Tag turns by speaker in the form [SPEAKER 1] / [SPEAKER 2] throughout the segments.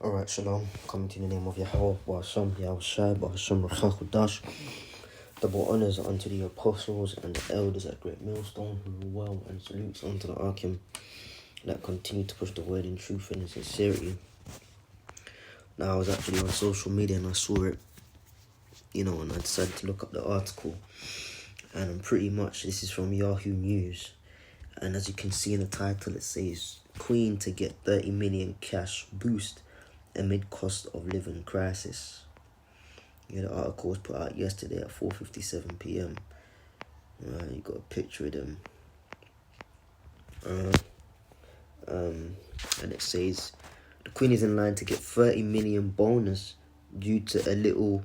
[SPEAKER 1] Alright, Shalom. Coming to the name of Yahweh, Bahasham, Yahushai, Bahasham, Rachakudash. Double honors unto the apostles and the elders at Great Millstone who rule well, and salutes unto the Archim that continue to push the word in truth and in sincerity. Now, I was actually on social media and I saw it, and I decided to look up the article. And pretty much this is from Yahoo News. And as you can see in the title, it says, Queen to get 30 million cash boost amid cost of living crisis. The article was put out yesterday at 4:57 p.m. You got a picture of them. And it says, the Queen is in line to get 30 million bonus due to a little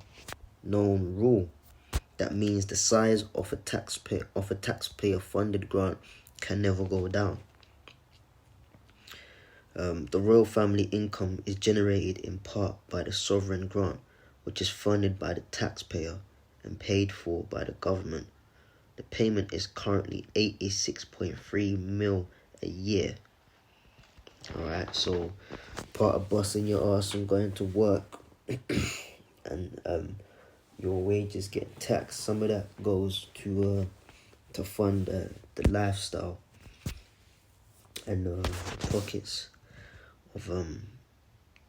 [SPEAKER 1] known rule. That means the size of a taxpayer funded grant can never go down. The royal family income is generated in part by the sovereign grant, which is funded by the taxpayer and paid for by the government. The payment is currently 86.3 mil a year. Alright, so part of busting your ass and going to work and your wages get taxed. Some of that goes to fund the lifestyle and the pockets of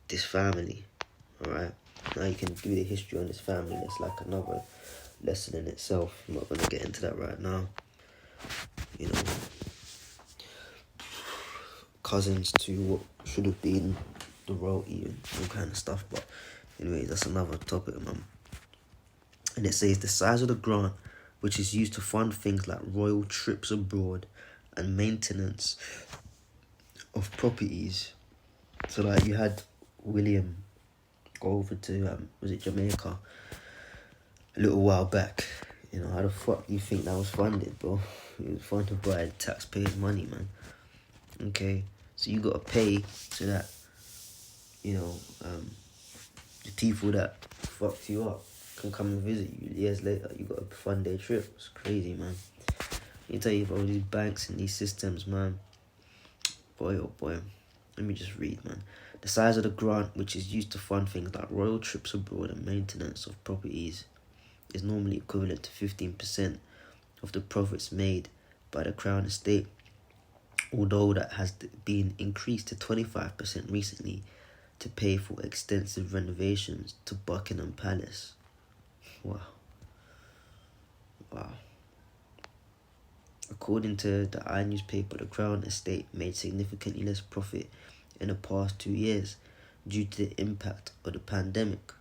[SPEAKER 1] this family. Alright, now you can do the history on this family. That's like another lesson in itself. I'm not going to get into that right now. Cousins to what should have been the royalty and all kind of stuff. But anyway, that's another topic, man. And it says the size of the grant, which is used to fund things like royal trips abroad and maintenance of properties. So like you had William go over to Jamaica a little while back. How the fuck do you think that was funded, bro? It was funded by taxpayers' money, man. Okay, so you gotta pay so that the people that fucked you up can come and visit you years later. You gotta fund their trip. It's crazy, man. Let me tell you about these banks and these systems, man. Boy, oh boy. Let me just read, man. The size of the grant, which is used to fund things like royal trips abroad and maintenance of properties, is normally equivalent to 15% of the profits made by the Crown Estate, although that has been increased to 25% recently to pay for extensive renovations to Buckingham Palace. Wow. According to the I newspaper, the Crown Estate made significantly less profit in the past 2 years due to the impact of the pandemic.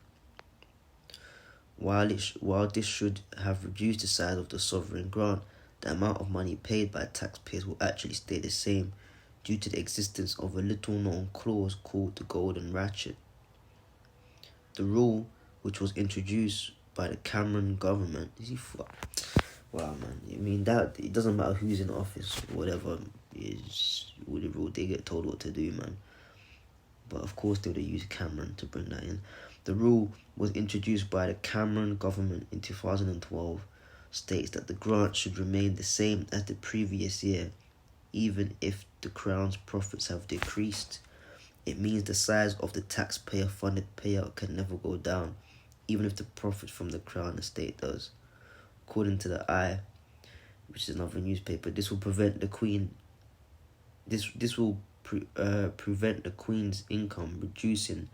[SPEAKER 1] While this should have reduced the size of the sovereign grant, the amount of money paid by taxpayers will actually stay the same due to the existence of a little-known clause called the Golden Ratchet. The rule, which was introduced by the Cameron government, wow, man. I mean, that it doesn't matter who's in office or whatever is with the rule. They get told what to do, man. But of course, they would have used Cameron to bring that in. The rule was introduced by the Cameron government in 2012, states that the grant should remain the same as the previous year, even if the Crown's profits have decreased. It means the size of the taxpayer-funded payout can never go down, even if the profit from the Crown Estate does. According to the I, which is another newspaper, this will prevent the Queen. This will prevent the Queen's income reducing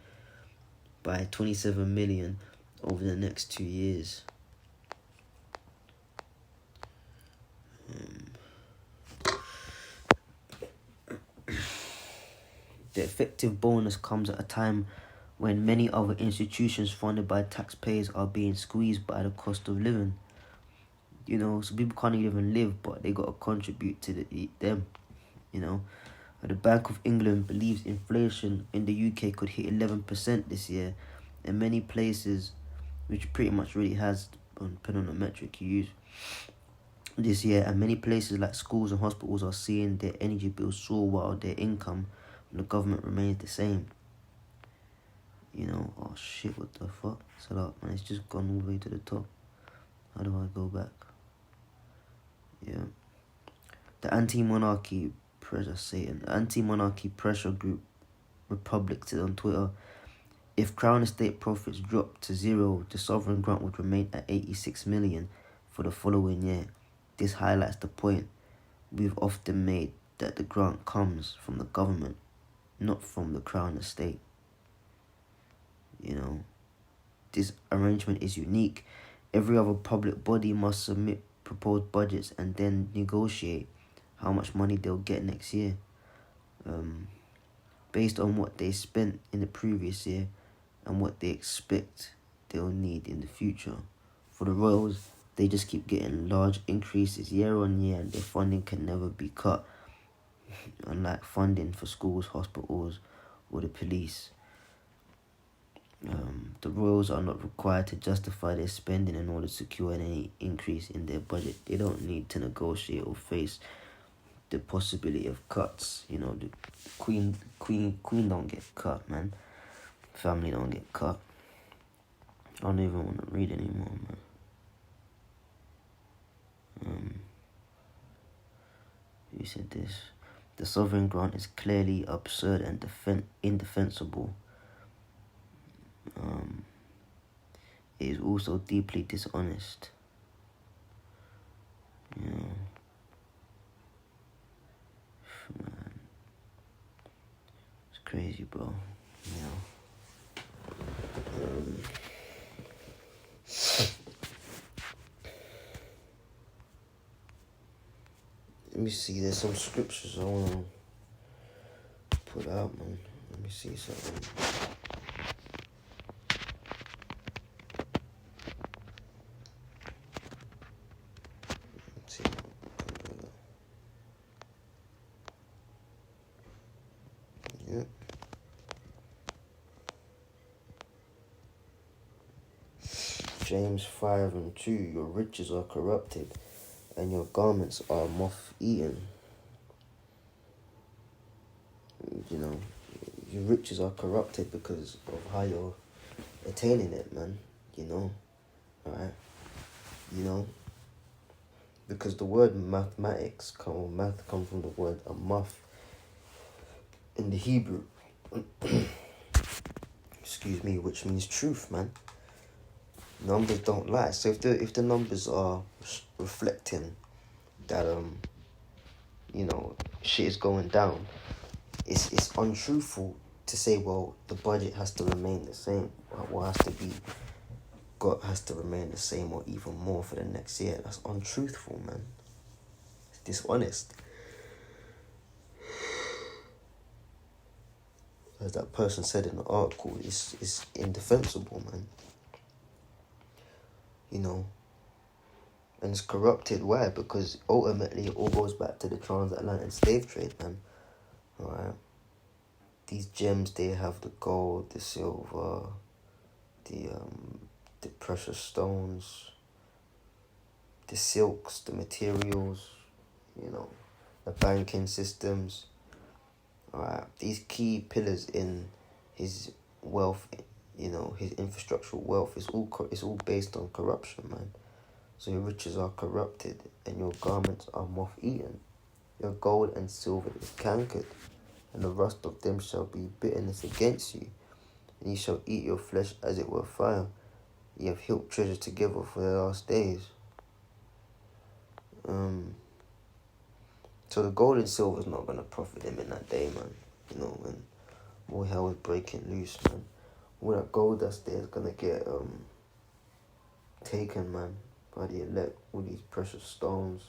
[SPEAKER 1] by 27 million over the next 2 years. The effective bonus comes at a time when many other institutions funded by taxpayers are being squeezed by the cost of living. So people can't even live, but they got to contribute to them. The Bank of England believes inflation in the UK could hit 11% this year, in many places, which pretty much really has, depending on the metric you use, this year. And many places like schools and hospitals are seeing their energy bills soar while their income from the government remains the same. Oh shit, what the fuck? Shut up, man. It's just gone all the way to the top. How do I go back? Yeah. The anti-monarchy pressure group Republic said on Twitter If Crown Estate profits dropped to zero, the sovereign grant would remain at 86 million for the following year. This highlights the point we've often made that the grant comes from the government, not from the Crown Estate. This arrangement is unique. Every other public body must submit proposed budgets and then negotiate how much money they'll get next year, based on what they spent in the previous year and what they expect they'll need in the future. For the royals, they just keep getting large increases year on year, and their funding can never be cut, unlike funding for schools, hospitals, or the police. The royals are not required to justify their spending in order to secure any increase in their budget. They don't need to negotiate or face the possibility of cuts. The queen don't get cut, man. Family don't get cut. I don't even want to read anymore, man. You said this. The sovereign grant is clearly absurd and indefensible. It is also deeply dishonest. Man. It's crazy, bro. Let me see, there's some scriptures I want to put out, man. Let me see something. Yep. James 5:2, your riches are corrupted and your garments are moth-eaten. Your riches are corrupted because of how you're attaining it, man. Alright? Because the word mathematics, math comes from the word amath in the Hebrew. Excuse me, which means truth, man. Numbers don't lie. So if the numbers are reflecting that shit is going down, it's untruthful to say, well, the budget has to remain the same. What has to remain the same or even more for the next year. That's untruthful, man. It's dishonest. As that person said in the article, it's indefensible, man. And it's corrupted. Why? Because ultimately it all goes back to the transatlantic slave trade, man. Alright? These gems, they have the gold, the silver, the precious stones, the silks, the materials, the banking systems. Alright, these key pillars in his wealth, his infrastructural wealth, it's all based on corruption, man. So your riches are corrupted and your garments are moth-eaten. Your gold and silver is cankered, and the rust of them shall be bitterness against you, and you shall eat your flesh as it were fire. You have heaped treasure together for the last days. So the gold and silver is not going to profit him in that day, man. When all hell is breaking loose, man. All that gold that's there is going to get taken, man, by the elect. All these precious stones,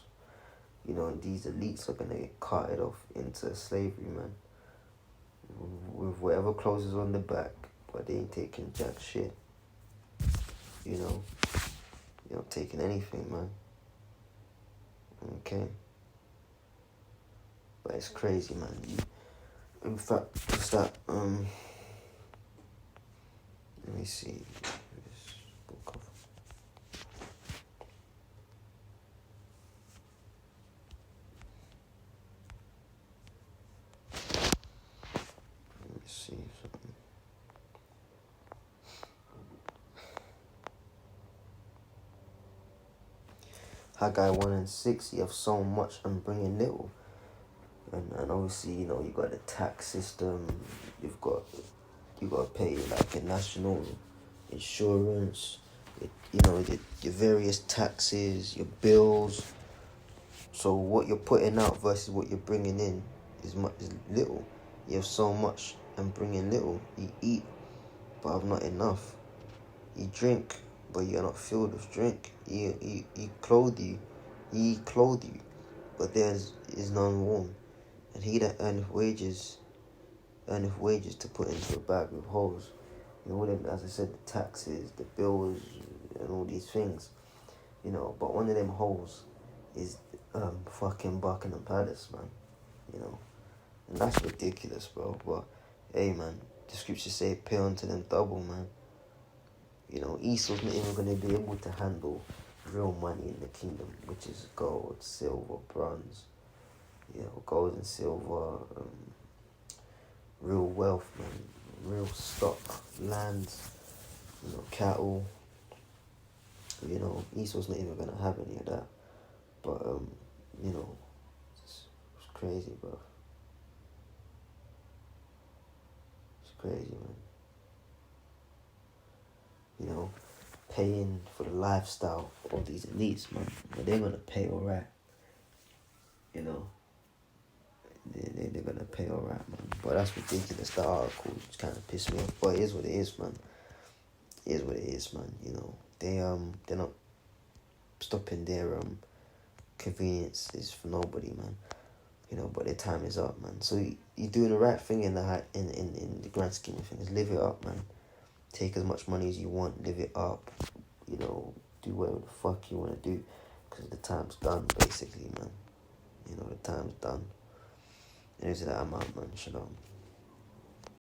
[SPEAKER 1] and these elites are going to get carted off into slavery, man. With whatever clothes is on the back, but they ain't taking jack shit. You're not taking anything, man. Okay. But it's crazy, man. In fact, it's that, let me see. This book of... Let me see something. Haggai 1:6, you have sown much and bringing little. And obviously, you got the tax system, you've got You gotta pay like your national insurance, your various taxes, your bills. So what you're putting out versus what you're bringing in is little. You have so much and bringing little. You eat, but have not enough. You drink, but you're not filled with drink. You clothe you, but there is none warm. And he that earneth wages to put into a bag with holes. As I said, the taxes, the bills, and all these things. But one of them holes is fucking Buckingham Palace, man. And that's ridiculous, bro. But hey, man, the scriptures say pay unto them double, man. Esau's not even going to be able to handle real money in the kingdom, which is gold, silver, bronze. Gold and silver, real wealth, man, real stock, lands, cattle. Esau's not even going to have any of that. But, it's crazy, bro. It's crazy, man. Paying for the lifestyle of these elites, man. But they're going to pay alright. They're going to pay alright, man. But that's ridiculous. The article just kind of pissed me off. But it is what it is, man. It is what it is, man. They're not stopping their conveniences for nobody, man. But their time is up, man. So you're doing the right thing in the grand scheme of things. Live it up, man. Take as much money as you want. Live it up. Do whatever the fuck you want to do. Because the time's done, basically, man. The time's done. And is that I'm out, man. Shalom.